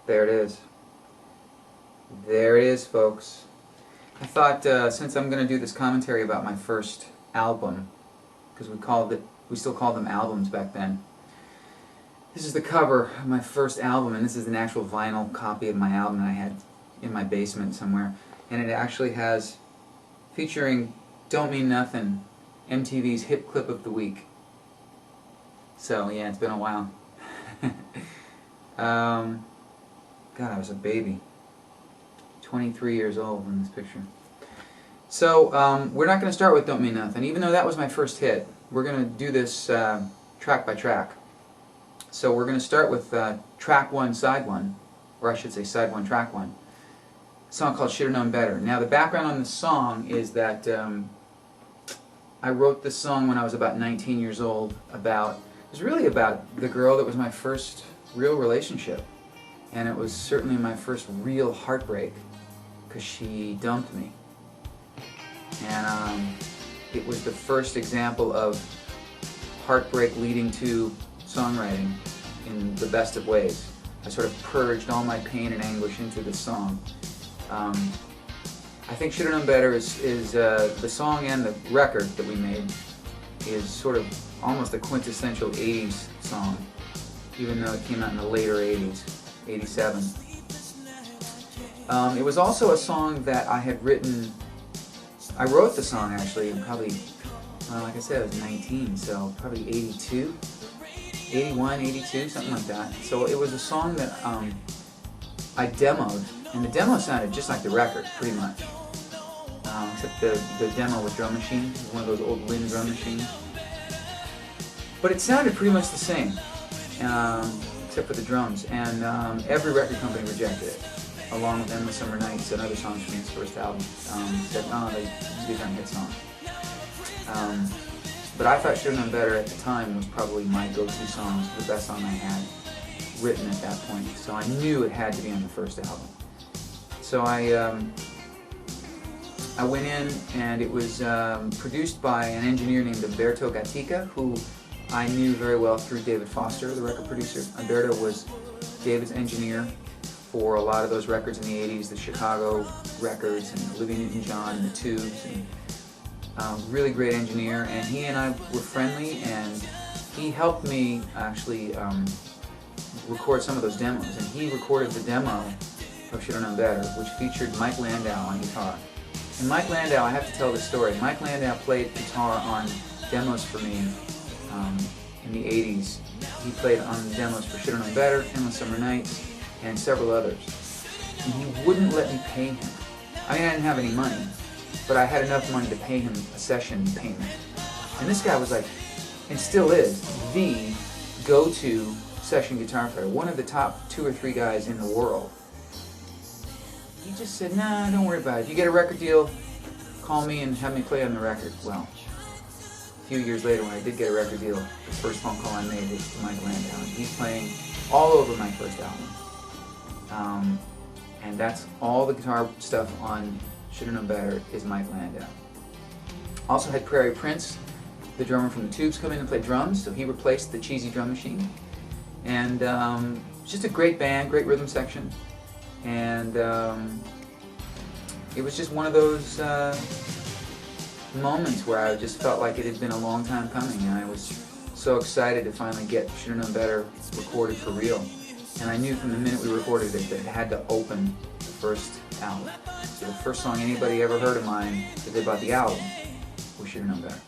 There it is. There it is, folks. I thought since I'm going to do this commentary about my first album, because we still called them albums back then. This is the cover of my first album, and this is an actual vinyl copy of my album that I had in my basement somewhere. And it actually has, featuring Don't Mean Nothing, MTV's Hip Clip of the Week. So yeah, it's been a while. God, I was a baby. 23 years old in this picture. So we're not going to start with Don't Mean Nothing, even though that was my first hit. We're going to do this track by track. So we're going to start with track 1, side 1, or I should say side 1, track 1. A song called Should've Known Better. Now the background on this song is that I wrote this song when I was about 19 years old. It was really about the girl that was my first real relationship. And it was certainly my first real heartbreak, because she dumped me. And it was the first example of heartbreak leading to songwriting in the best of ways. I sort of purged all my pain and anguish into this song. I think Should've Known Better is the song, and the record that we made is sort of almost a quintessential 80s song, even though it came out in the later 80s, 87. It was also a song that I had written. I wrote the song actually in probably, well, like I said, I was 19, so probably 82, 81, 82, something like that. So it was a song that I demoed, and the demo sounded just like the record, pretty much. Except the demo with drum machine, one of those old Lynn drum machines. But it sounded pretty much the same, except for the drums, and every record company rejected it, along with Endless Summer Nights and other songs from his first album. Said, oh, these aren't hit songs. But I thought Should've Known Better at the time was probably my go-to song, the best song I had written at that point, so I knew it had to be on the first album. So I went in, and it was produced by an engineer named Umberto Gatica, who I knew very well through David Foster, the record producer. Umberto was David's engineer for a lot of those records in the 80s, the Chicago records, and Olivia Newton-John, and the Tubes, and really great engineer. And he and I were friendly, and he helped me actually record some of those demos. And he recorded the demo of Should've Known Better, which featured Mike Landau on guitar. And Mike Landau, I have to tell this story. Mike Landau played guitar on demos for me in the 80s. He played on demos for Should've Known Better, Endless Summer Nights, and several others. And he wouldn't let me pay him. I mean, I didn't have any money, but I had enough money to pay him a session payment. And this guy was like, and still is, the go-to session guitar player, one of the top 2 or 3 guys in the world. He just said, nah, don't worry about it. If you get a record deal, call me and have me play on the record. Well, a few years later, when I did get a record deal, the first phone call I made was to Mike Landau, and he's playing all over my first album. And that's all the guitar stuff on Should've Known Better is Mike Landau. Also had Prairie Prince, the drummer from the Tubes, come in and play drums, so he replaced the cheesy drum machine. And just a great band, great rhythm section. And it was just one of those moments where I just felt like it had been a long time coming, and I was so excited to finally get Should've Known Better recorded for real. And I knew from the minute we recorded it that it had to open the first album. So the first song anybody ever heard of mine that did about the album was Should've Known Better.